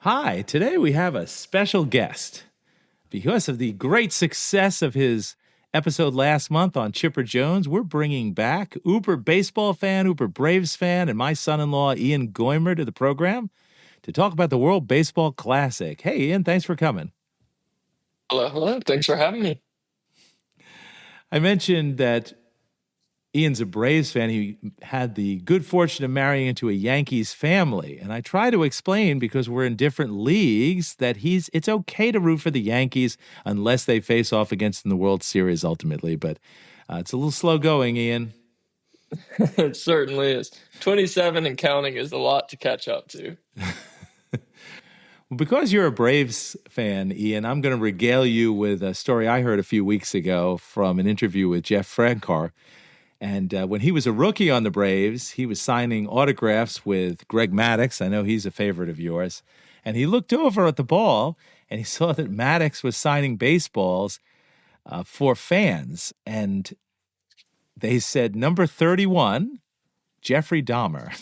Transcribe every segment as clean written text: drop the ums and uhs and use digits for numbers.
Hi, today we have a special guest. Because of the great success of his episode last month on Chipper Jones, we're bringing back Uber baseball fan, Uber Braves fan, and my son-in-law Ian Goymer to the program to talk about the World Baseball Classic. Hey, Ian, thanks for coming. Hello, hello. Thanks for having me. I mentioned that Ian's a Braves fan. He had the good fortune of marrying into a Yankees family. And I try to explain, because we're in different leagues, that it's okay to root for the Yankees unless they face off against in the World Series ultimately. But it's a little slow going, Ian. It certainly is. 27 and counting is a lot to catch up to. Well, because you're a Braves fan, Ian, I'm going to regale you with a story I heard a few weeks ago from an interview with Jeff Francoeur. And when he was a rookie on the Braves, he was signing autographs with Greg Maddux. I know he's a favorite of yours. And he looked over at the ball and he saw that Maddux was signing baseballs for fans. And they said, number 31, Jeffrey Dahmer.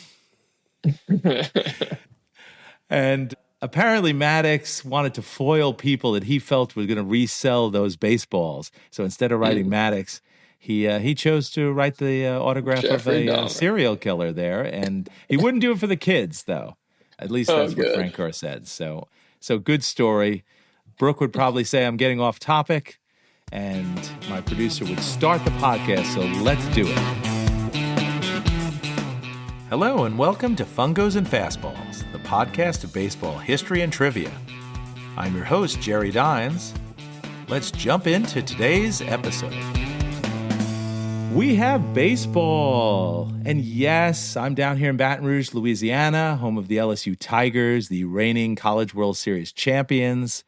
And apparently Maddux wanted to foil people that he felt were going to resell those baseballs. So instead of writing Maddux, he chose to write the autograph of Jeffrey a Dahmer. serial killer there, and he wouldn't do it for the kids, though. At least Oh, that's what good. Francoeur said. So good story. Brooke would probably say I'm getting off topic, and my producer would start the podcast. So let's do it. Hello, and welcome to Fungos and Fastballs, the podcast of baseball history and trivia. I'm your host, Jerry Dines. Let's jump into today's episode. We have baseball. And yes, I'm down here in Baton Rouge, Louisiana, home of the LSU Tigers, the reigning College World Series champions.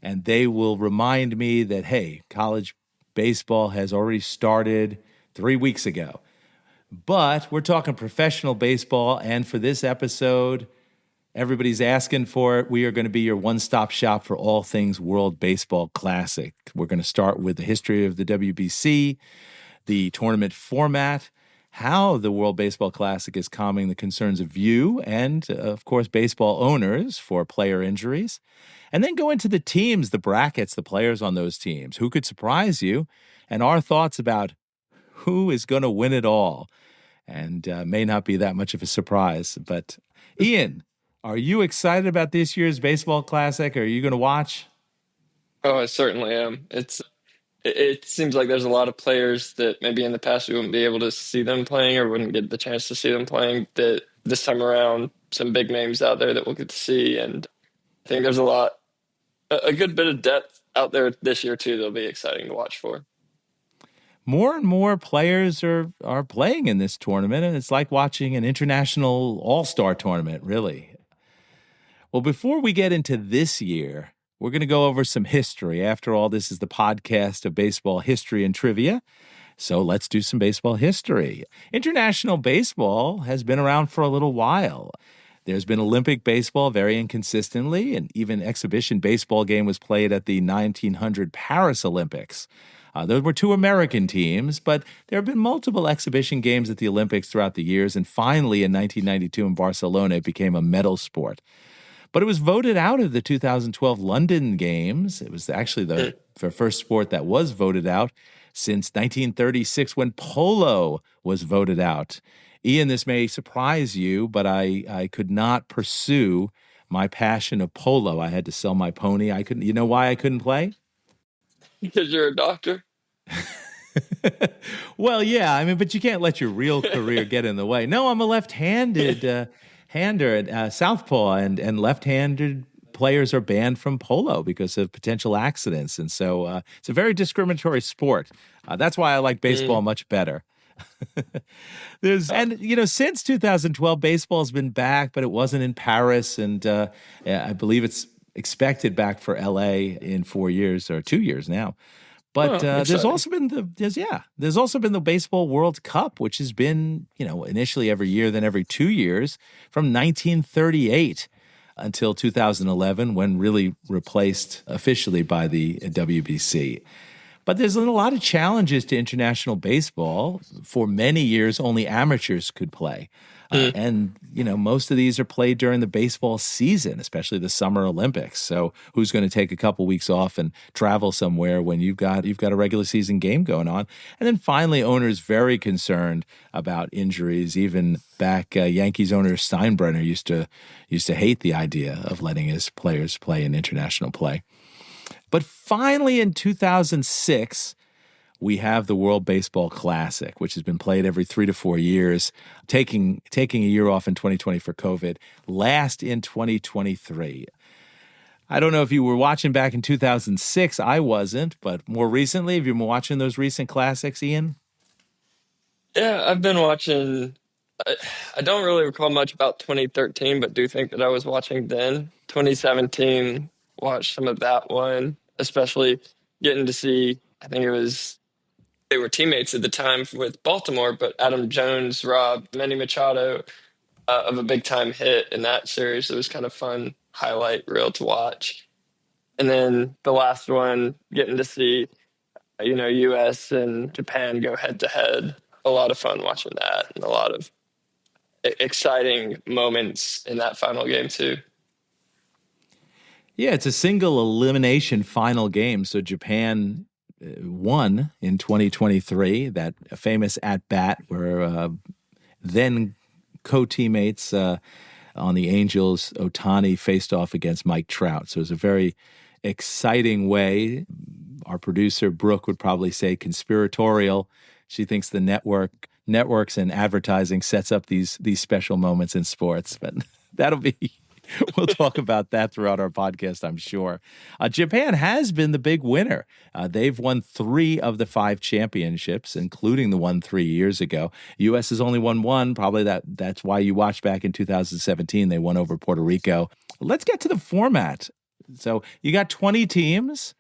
And they will remind me that, hey, college baseball has already started 3 weeks ago. But we're talking professional baseball, and for this episode, everybody's asking for it. We are going to be your one-stop shop for all things World Baseball Classic. We're going to start with the history of the WBC, the tournament format, how the World Baseball Classic is calming the concerns of you and, of course, baseball owners for player injuries, and then go into the teams, the brackets, the players on those teams, who could surprise you, and our thoughts about who is going to win it all. And may not be that much of a surprise. But Ian, are you excited about this year's baseball classic? Are you going to watch? Oh, I certainly am. It seems like there's a lot of players that maybe in the past we wouldn't be able to see them playing or wouldn't get the chance to see them playing. That this time around, some big names out there that we'll get to see, and I think there's a good bit of depth out there this year too. That'll be exciting to watch for. More and more players are playing in this tournament, and it's like watching an international all-star tournament, really. Well, before we get into this year, we're going to go over some history. After all, this is the podcast of baseball history and trivia. So let's do some baseball history. International baseball has been around for a little while. There's been Olympic baseball very inconsistently, and even exhibition baseball game was played at the 1900 Paris Olympics. There were two American teams, but there have been multiple exhibition games at the Olympics throughout the years, and finally in 1992 in Barcelona, it became a medal sport. But it was voted out of the 2012 London Games. It was actually the first sport that was voted out since 1936 when polo was voted out. Ian, this may surprise you, but I could not pursue my passion of polo. I had to sell my pony. I couldn't. You know why I couldn't play? Because you're a doctor. Well, yeah, I mean, but you can't let your real career get in the way. No, I'm a left-handed hander at southpaw, and left-handed players are banned from polo because of potential accidents, and so it's a very discriminatory sport. That's why I like baseball Mm. much better. Since 2012, baseball's been back, but it wasn't in Paris, and I believe it's expected back for LA in 4 years or 2 years now. But Oh, there's exciting. also been there's also been the Baseball World Cup, which has been, initially every year, then every 2 years from 1938 until 2011, when really replaced officially by the WBC. But there's been a lot of challenges to international baseball. For many years, only amateurs could play. Mm. And, most of these are played during the baseball season, especially the Summer Olympics. So who's going to take a couple weeks off and travel somewhere when you've got a regular season game going on? And then finally, owners very concerned about injuries. Even back, Yankees owner Steinbrenner used to hate the idea of letting his players play in international play. But finally, in 2006, we have the World Baseball Classic, which has been played every 3 to 4 years, taking a year off in 2020 for COVID, last in 2023. I don't know if you were watching back in 2006. I wasn't, but more recently, have you been watching those recent classics, Ian? Yeah, I've been watching. I, I don't really recall much about 2013, but do think that I was watching then. 2017, watched some of that one, especially getting to see, I think it was, they were teammates at the time with Baltimore, but Adam Jones robbed Manny Machado of a big time hit in that series. It was kind of fun highlight reel to watch. And then the last one, getting to see, U.S. and Japan go head to head. A lot of fun watching that, and a lot of exciting moments in that final game too. Yeah, it's a single elimination final game. So Japan won in 2023, that famous at bat where then co-teammates on the Angels, Otani faced off against Mike Trout. So it was a very exciting way. Our producer, Brooke, would probably say conspiratorial. She thinks the networks and advertising sets up these special moments in sports. But we'll talk about that throughout our podcast, I'm sure. Japan has been the big winner. They've won 3 of the 5 championships, including the one 3 years ago. U.S. has only won 1. Probably that's why you watched back in 2017. They won over Puerto Rico. Let's get to the format. So you got 20 teams.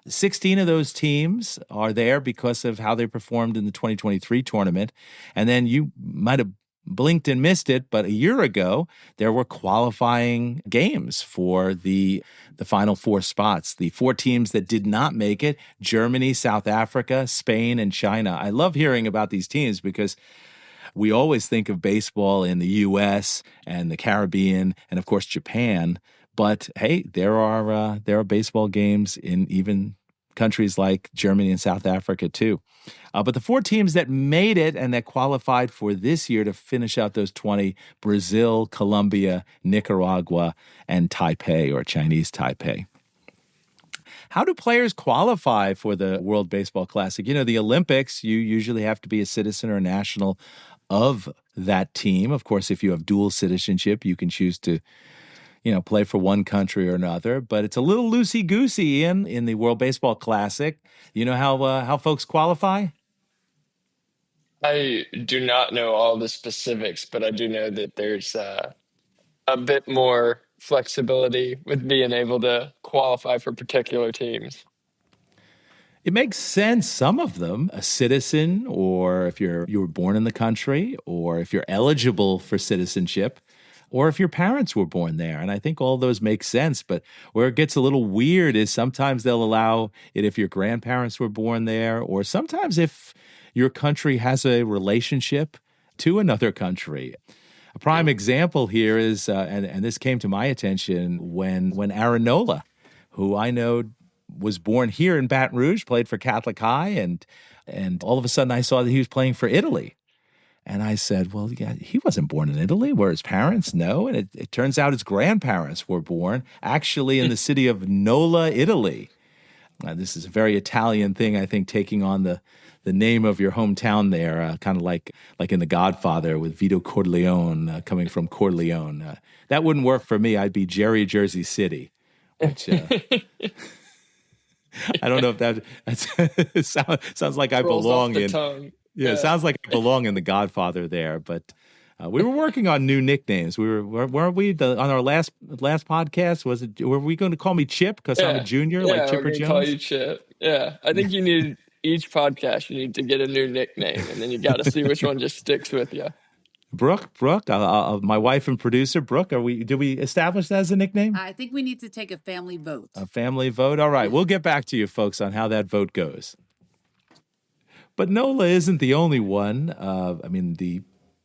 16 of those teams are there because of how they performed in the 2023 tournament. And then you might have blinked and missed it, but a year ago, there were qualifying games for the final 4 spots. The 4 teams that did not make it: Germany, South Africa, Spain, and China. I love hearing about these teams because we always think of baseball in the U.S. and the Caribbean and, of course, Japan. But hey, there are baseball games in even countries like Germany and South Africa too. But the 4 teams that made it and that qualified for this year to finish out those 20: Brazil, Colombia, Nicaragua, and Taipei, or Chinese Taipei. How do players qualify for the World Baseball Classic? The Olympics, you usually have to be a citizen or a national of that team. Of course, if you have dual citizenship, you can choose to play for one country or another, but it's a little loosey-goosey in the World Baseball Classic. You know how folks qualify? I do not know all the specifics, but I do know that there's a bit more flexibility with being able to qualify for particular teams. It makes sense. Some of them, a citizen, or if you were born in the country, or if you're eligible for citizenship, or if your parents were born there. And I think all those make sense. But where it gets a little weird is sometimes they'll allow it if your grandparents were born there, or sometimes if your country has a relationship to another country. A prime example here is, and this came to my attention when Aaron Nola, who I know was born here in Baton Rouge, played for Catholic High, and all of a sudden I saw that he was playing for Italy. And I said, well, yeah, he wasn't born in Italy. Were his parents? No. And it turns out his grandparents were born actually in the city of Nola, Italy. This is a very Italian thing, I think, taking on the name of your hometown there, kind of like in The Godfather with Vito Corleone, coming from Corleone. That wouldn't work for me. I'd be Jerry Jersey City, which I don't know if that sounds like I Rolls off belong the in. tongue. Yeah, it sounds like I belong in The Godfather there, but we were working on new nicknames. Weren't we on our last podcast? Were we going to call me Chip because I'm a junior, like Yeah, we're Chipper gonna call you Jones? Chip. Yeah, I think you need each podcast. You need to get a new nickname, and then you got to see which one just sticks with you. Brooke, my wife and producer, Brooke. Did we establish that as a nickname? I think we need to take a family vote. A family vote. All right, we'll get back to you folks on how that vote goes. But Nola isn't the only one.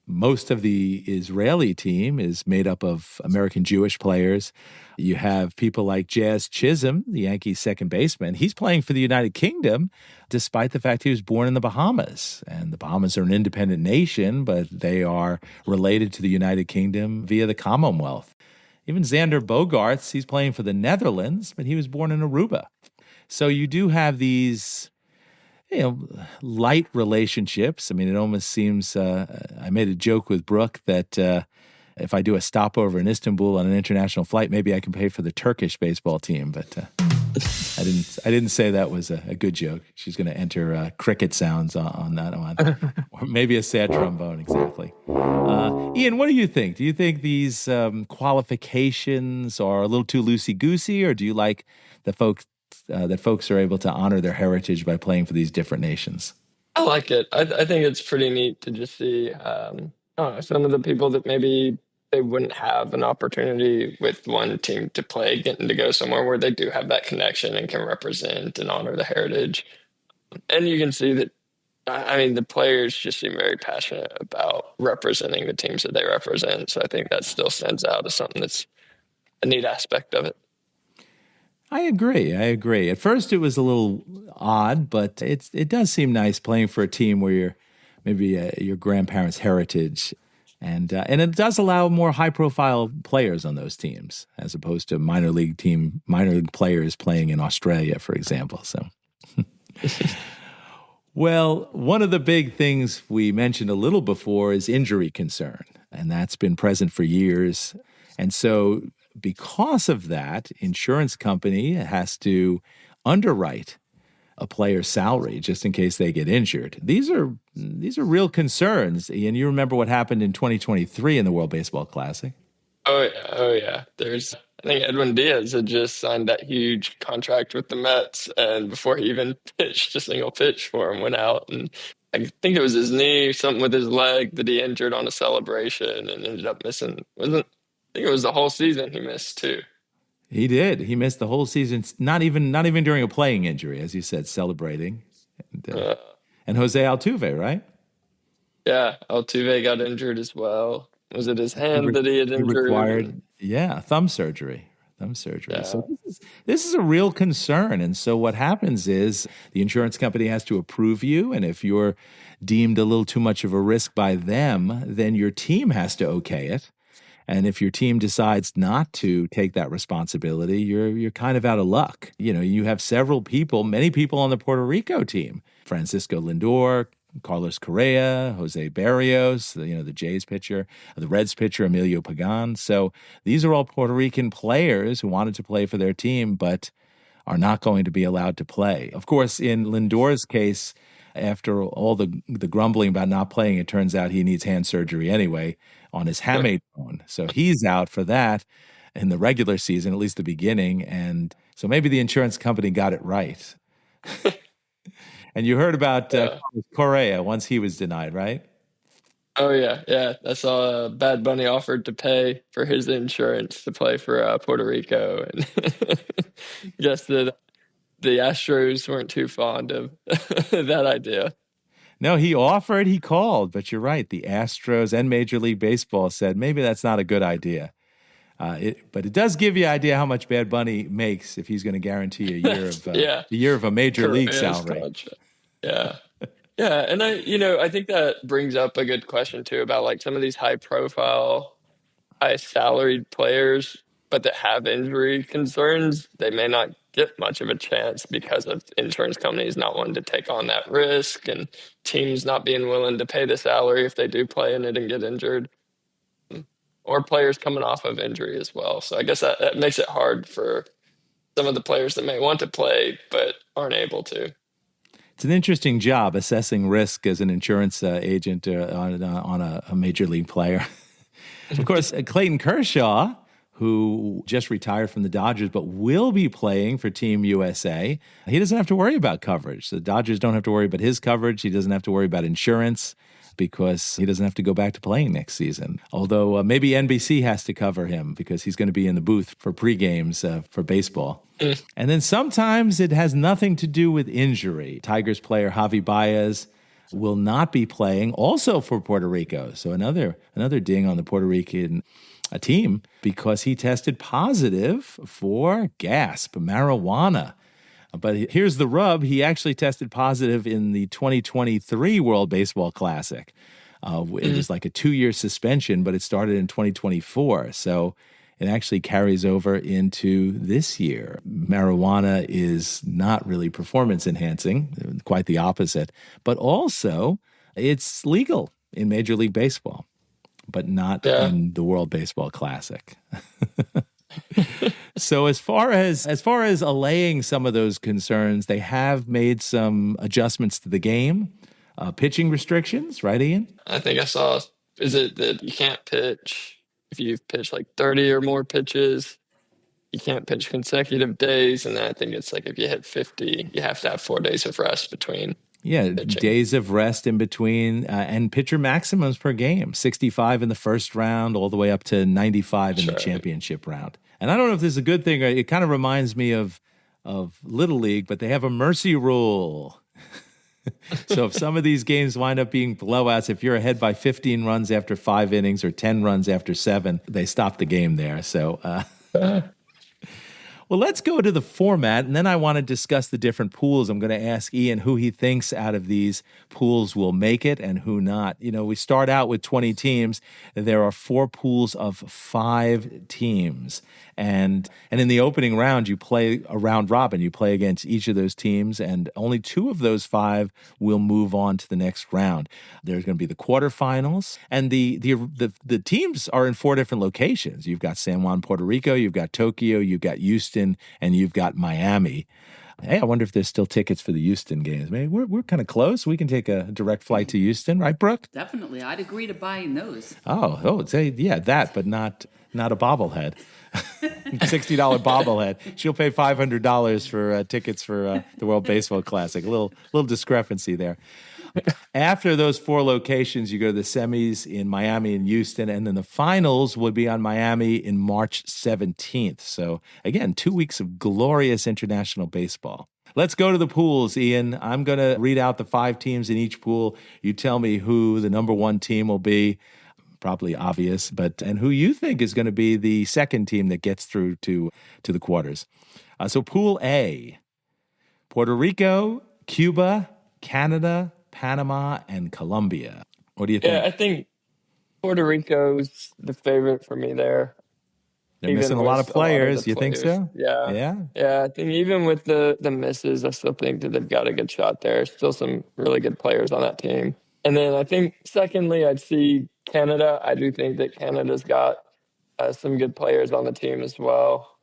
most of the Israeli team is made up of American Jewish players. You have people like Jazz Chisholm, the Yankees' second baseman. He's playing for the United Kingdom, despite the fact he was born in the Bahamas. And the Bahamas are an independent nation, but they are related to the United Kingdom via the Commonwealth. Even Xander Bogaerts, he's playing for the Netherlands, but he was born in Aruba. So you do have these, light relationships. I mean, it almost seems, I made a joke with Brooke that if I do a stopover in Istanbul on an international flight, maybe I can pay for the Turkish baseball team. But I didn't say that was a good joke. She's going to enter cricket sounds on that one. Or maybe a sad trombone, exactly. Ian, what do you think? Do you think these qualifications are a little too loosey-goosey, or do you like that folks are able to honor their heritage by playing for these different nations? I like it. I think it's pretty neat to just see some of the people that maybe they wouldn't have an opportunity with one team to play, getting to go somewhere where they do have that connection and can represent and honor the heritage. And you can see that, I mean, the players just seem very passionate about representing the teams that they represent. So I think that still stands out as something that's a neat aspect of it. I agree. At first it was a little odd, but it does seem nice playing for a team where you're maybe your grandparents' heritage. And it does allow more high-profile players on those teams, as opposed to minor league players playing in Australia, for example. So, well, one of the big things we mentioned a little before is injury concern, and that's been present for years. And so, because of that, insurance company has to underwrite a player's salary just in case they get injured. These are real concerns. Ian, you remember what happened in 2023 in the World Baseball Classic? Oh yeah. I think Edwin Diaz had just signed that huge contract with the Mets, and before he even pitched a single pitch for him, went out, and I think it was his knee, something with his leg that he injured on a celebration and ended up missing. I think it was the whole season he missed too. He did. He missed the whole season, not even during a playing injury, as you said, celebrating. And Jose Altuve, right? Yeah, Altuve got injured as well. Was it his hand that he had injured? He required, thumb surgery. Yeah. So this is a real concern. And so what happens is the insurance company has to approve you, and if you're deemed a little too much of a risk by them, then your team has to okay it. And if your team decides not to take that responsibility, you're kind of out of luck. You have many people on the Puerto Rico team: Francisco Lindor, Carlos Correa, Jose Barrios, the Jays pitcher, the Reds pitcher, Emilio Pagan. So these are all Puerto Rican players who wanted to play for their team, but are not going to be allowed to play. Of course, in Lindor's case, after all the grumbling about not playing, it turns out he needs hand surgery anyway on his hamate bone. So he's out for that in the regular season, at least the beginning. And so maybe the insurance company got it right. And you heard about Correa once he was denied, right? Oh, yeah. I saw Bad Bunny offered to pay for his insurance to play for Puerto Rico. And guess that the Astros weren't too fond of that idea. No, he offered, he called, but you're right. The Astros and Major League Baseball said maybe that's not a good idea. But it does give you an idea how much Bad Bunny makes if he's going to guarantee a year of a major league salary. Contract. Yeah. Yeah, and I think that brings up a good question too about like some of these high profile, high salaried players, but that have injury concerns. They may not get much of a chance because of insurance companies not wanting to take on that risk and teams not being willing to pay the salary if they do play in it and get injured, or players coming off of injury as well. So I guess that makes it hard for some of the players that may want to play but aren't able to. It's an interesting job assessing risk as an insurance agent on a major league player. Of course, Clayton Kershaw, who just retired from the Dodgers but will be playing for Team USA, he doesn't have to worry about coverage. The Dodgers don't have to worry about his coverage. He doesn't have to worry about insurance because he doesn't have to go back to playing next season. Although maybe NBC has to cover him because he's going to be in the booth for pre-games for baseball. And then sometimes it has nothing to do with injury. Tigers player Javi Baez will not be playing also for Puerto Rico. So another ding on the Puerto Rican team because he tested positive for marijuana. But here's the rub. He actually tested positive in the 2023 World Baseball Classic. It was like a 2-year suspension, but it started in 2024. So it actually carries over into this year. Marijuana is not really performance enhancing, quite the opposite. But also, it's legal in Major League Baseball, but not in the World Baseball Classic. So as far as allaying some of those concerns, they have made some adjustments to the game. Pitching restrictions, right, Ian? I think I saw, is it that you can't pitch if you've pitched like 30 or more pitches? You can't pitch consecutive days. And then I think it's like if you hit 50, you have to have 4 days of rest between. Yeah, pitching. Days of rest in between, and pitcher maximums per game, 65 in the first round all the way up to 95 in the championship round. And I don't know if this is a good thing. It kind of reminds me of Little League, but they have a mercy rule. So if some of these games wind up being blowouts, if you're ahead by 15 runs after 5 innings or 10 runs after 7, they stop the game there. So, well, let's go to the format, and then I want to discuss the different pools. I'm going to ask Ian who he thinks out of these pools will make it and who not. You know, we start out with 20 teams. There are 4 pools of 5 teams. And in the opening round, you play a round robin. You play against each of those teams, and only 2 of those 5 will move on to the next round. There's going to be the quarterfinals, and the teams are in 4 different locations. You've got San Juan, Puerto Rico. You've got Tokyo. You've got Houston, and you've got Miami. Hey, I wonder if there's still tickets for the Houston games. Maybe we're kind of close. We can take a direct flight to Houston, right, Brooke? Definitely. I'd agree to buying those. Yeah, that, but not a bobblehead. $60 bobblehead. She'll pay $500 for tickets for the World Baseball Classic. A little discrepancy there. After those 4 locations, you go to the semis in Miami and Houston, and then the finals would be on Miami in March 17th. So again, 2 weeks of glorious international baseball. Let's go to the pools, Ian. I'm going to read out the 5 teams in each pool. You tell me who the number 1 team will be. Probably obvious, and who you think is going to be the second team that gets through to the quarters. So Pool A, Puerto Rico, Cuba, Canada, Panama, and Colombia. What do you think? Yeah, I think Puerto Rico's the favorite for me there. They're missing a lot of players. You think so? Yeah. I think even with the misses, I still think that they've got a good shot there. Still some really good players on that team. And then I think, secondly, I'd see Canada. I do think that Canada's got some good players on the team as well.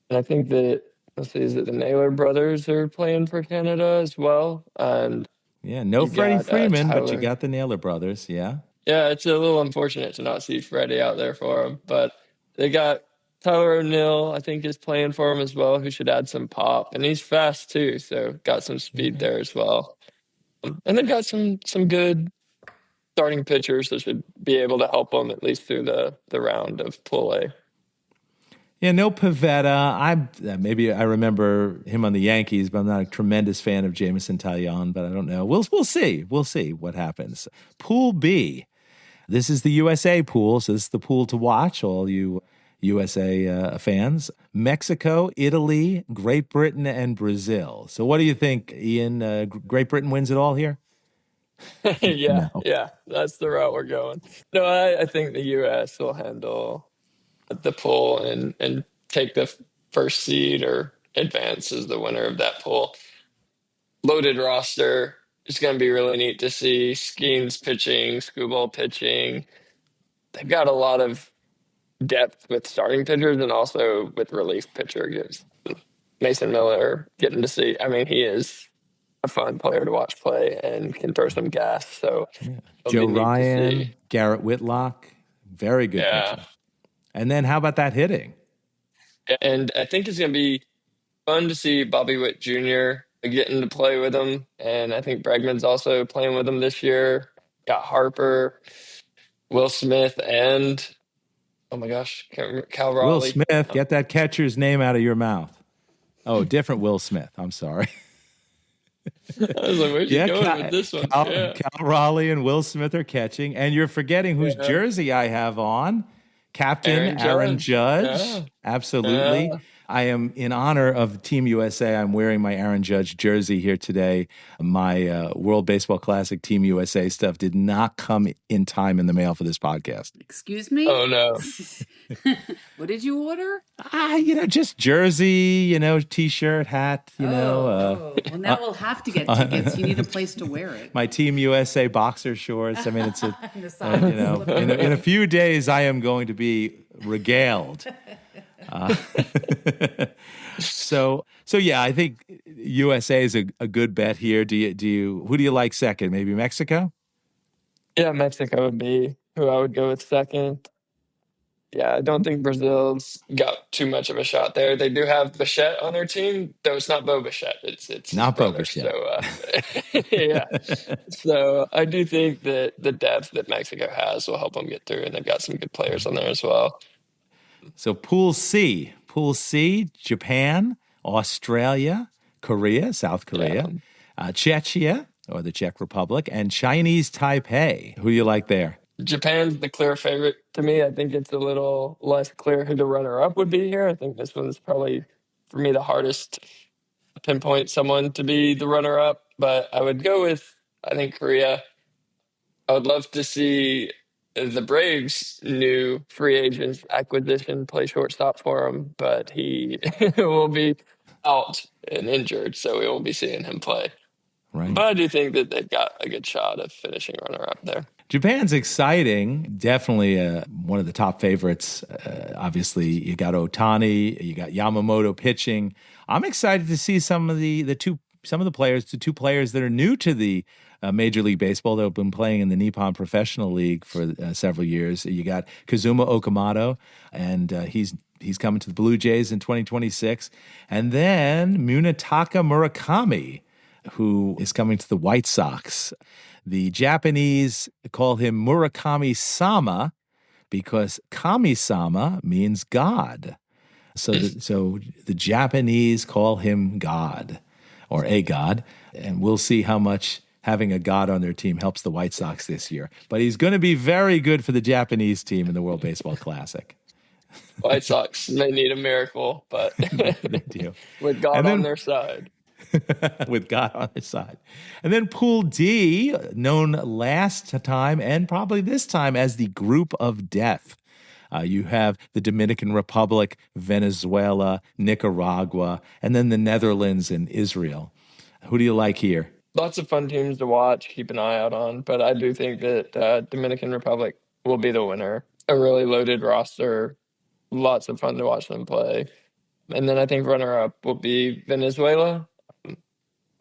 And I think that, is it the Naylor brothers are playing for Canada as well? And no Freddie Freeman, but you got the Naylor brothers, yeah. Yeah, it's a little unfortunate to not see Freddie out there for them. But they got Tyler O'Neill, I think, is playing for him as well, who should add some pop. And he's fast, too, so got some speed there as well. And they've got some good starting pitchers that should be able to help them at least through the round of Pool A. Yeah, no Pivetta. Maybe I remember him on the Yankees, but I'm not a tremendous fan of Jameson Taillon, but I don't know. We'll see. We'll see what happens. Pool B. This is the USA pool, so this is the pool to watch, all you USA fans. Mexico, Italy, Great Britain, and Brazil. So what do you think, Ian? Great Britain wins it all here? Yeah, that's the route we're going. No, I think the U.S. will handle the pool and take the first seed or advance as the winner of that pool. Loaded roster. It's going to be really neat to see Skeens pitching, Skubal pitching. They've got a lot of depth with starting pitchers and also with relief pitchers. Mason Miller getting to see. I mean, he is a fun player to watch play and can throw some gas. So Joe Ryan, Garrett Whitlock, very good pitcher. And then how about that hitting? And I think it's going to be fun to see Bobby Witt Jr. getting to play with him. And I think Bregman's also playing with him this year. Got Harper, Will Smith, and oh my gosh, Cal Raleigh. Will Smith, get that catcher's name out of your mouth. Oh, different Will Smith. I'm sorry. I was like, where's he Yeah, going with this one? Yeah. Cal Raleigh and Will Smith are catching, and you're forgetting whose Yeah. jersey I have on. Captain Aaron Aaron Judge. Judge. Yeah. Absolutely. Yeah. I am in honor of Team USA. I'm wearing my Aaron Judge jersey here today. My World Baseball Classic Team USA stuff did not come in time in the mail for this podcast. Excuse me? Oh no. What did you order? Just jersey, T-shirt, hat, Well, now we'll have to get tickets. You need a place to wear it. my Team USA boxer shorts. I mean, it's The side is in a few days, I am going to be regaled. So yeah, I think USA is a good bet here. Who do you like second? Maybe Mexico? Yeah, Mexico would be who I would go with second. Yeah, I don't think Brazil's got too much of a shot there. They do have Bichette on their team, though it's not Bo Bichette. It's his Not Bo brother. Bichette. So yeah. So I do think that the depth that Mexico has will help them get through, and they've got some good players on there as well. So Pool C, Japan, Australia, Korea, South Korea, Czechia, or the Czech Republic, and Chinese Taipei. Who do you like there? Japan's the clear favorite to me. I think it's a little less clear who the runner-up would be here. I think this one's probably, for me, the hardest to pinpoint someone to be the runner-up. But I would go with, I think, Korea. I would love to see the Braves' new free agent acquisition play shortstop for him, but he will be out and injured, so we won't be seeing him play. Right. But I do think that they've got a good shot of finishing runner-up there. Japan's exciting. Definitely one of the top favorites. Obviously, you got Otani, you got Yamamoto pitching. I'm excited to see some of the two players that are new to the Major League Baseball that have been playing in the Nippon Professional League for several years. You got Kazuma Okamoto, and he's coming to the Blue Jays in 2026. And then Munetaka Murakami, who is coming to the White Sox. The Japanese call him Murakami-sama because Kami-sama means God. So the Japanese call him God, or a God, and we'll see how much having a God on their team helps the White Sox this year. But he's going to be very good for the Japanese team in the World Baseball Classic. White Sox may need a miracle, but they do. With God on their side. With God on his side. And then Pool D, known last time and probably this time as the Group of Death. You have the Dominican Republic, Venezuela, Nicaragua, and then the Netherlands and Israel. Who do you like here? Lots of fun teams to watch, keep an eye out on, but I do think that Dominican Republic will be the winner. A really loaded roster, lots of fun to watch them play. And then I think runner-up will be Venezuela.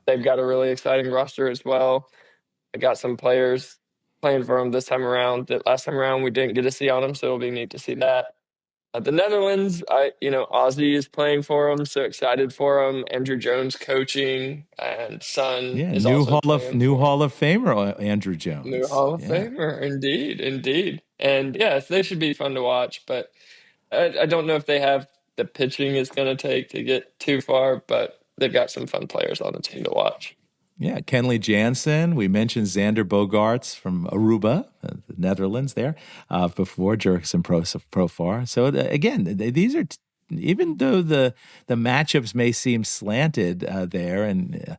They've got a really exciting roster as well. They got some players playing for them this time around that last time around we didn't get to see on them, so it'll be neat to see that. The Netherlands, Ozzy is playing for them, so excited for them. Andrew Jones coaching, and Son is new also Hall of Famer Andrew Jones. New Hall of Famer, indeed. And yes, they should be fun to watch, but I don't know if they have the pitching it's going to take to get too far, but they've got some fun players on the team to watch. Yeah, Kenley Jansen. We mentioned Xander Bogaerts from Aruba, the Netherlands there, before Jurickson Profar. So again, these are, even though the matchups may seem slanted there and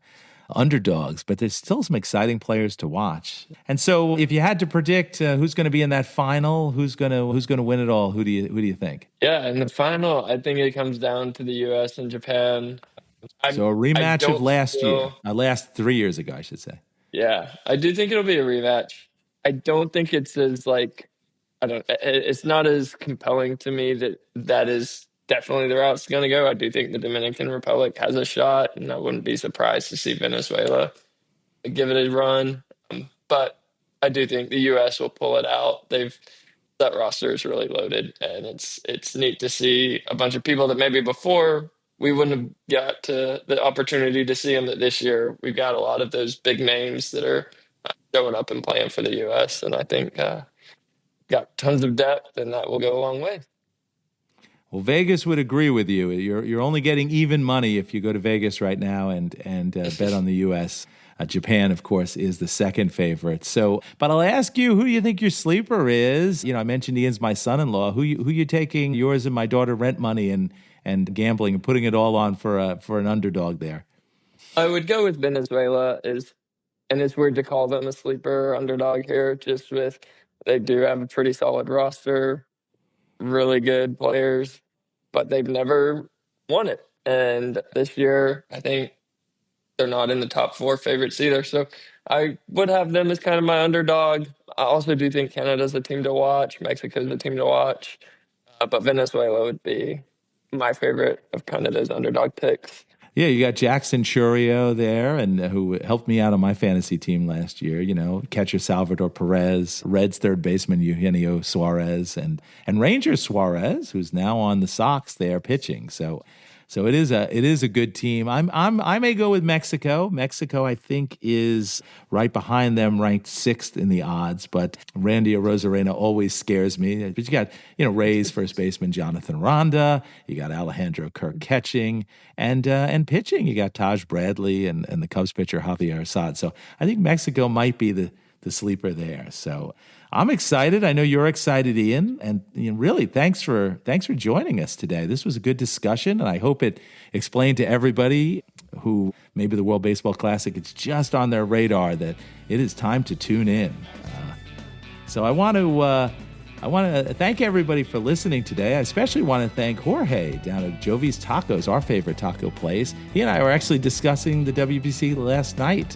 underdogs, but there's still some exciting players to watch. And so if you had to predict who's going to be in that final, who's going to win it all, who do you think? Yeah, in the final, I think it comes down to the U.S. and Japan. So a rematch of last 3 years ago, I should say. Yeah, I do think it'll be a rematch. I don't think it's as it's not as compelling to me that is definitely the route it's going to go. I do think the Dominican Republic has a shot, and I wouldn't be surprised to see Venezuela give it a run. But I do think the U.S. will pull it out. That roster is really loaded, and it's neat to see a bunch of people that maybe before we wouldn't have got to the opportunity to see them, that this year we've got a lot of those big names that are showing up and playing for the U.S., and I think got tons of depth, and that will go a long way. Well, Vegas would agree with you. You're only getting even money if you go to Vegas right now and bet on the U.S. Japan, of course, is the second favorite. So, but I'll ask you, who do you think your sleeper is? I mentioned Ian's my son-in-law. Who you taking yours and my daughter rent money and gambling and putting it all on for an underdog there? I would go with Venezuela. And it's weird to call them a sleeper underdog here, just with they do have a pretty solid roster, really good players, but they've never won it. And this year, I think they're not in the top 4 favorites either. So I would have them as kind of my underdog. I also do think Canada's a team to watch. Mexico's a team to watch. But Venezuela would be my favorite of Canada's underdog picks. Yeah, you got Jackson Churio there, and who helped me out on my fantasy team last year. Catcher Salvador Perez, Reds third baseman Eugenio Suarez, and Rangers Suarez, who's now on the Sox there pitching. So it is a good team. I may go with Mexico. Mexico, I think, is right behind them, ranked 6th in the odds. But Randy Arozarena always scares me. But you got Rays first baseman Jonathan Ronda. You got Alejandro Kirk catching and pitching. You got Taj Bradley and the Cubs pitcher Javier Assad. So I think Mexico might be the sleeper there. So I'm excited. I know you're excited, Ian. And really, thanks for joining us today. This was a good discussion, and I hope it explained to everybody who maybe the World Baseball Classic, it's just on their radar that it is time to tune in. So I want to thank everybody for listening today. I especially want to thank Jorge down at Jovi's Tacos, our favorite taco place. He and I were actually discussing the WBC last night.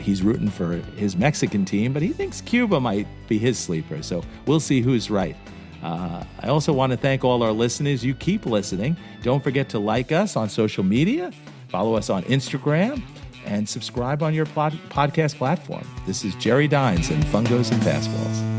He's rooting for his Mexican team, but he thinks Cuba might be his sleeper. So we'll see who's right. I also want to thank all our listeners. You keep listening. Don't forget to like us on social media, follow us on Instagram, and subscribe on your podcast platform. This is Jerry Dines and Fungos and Fastballs.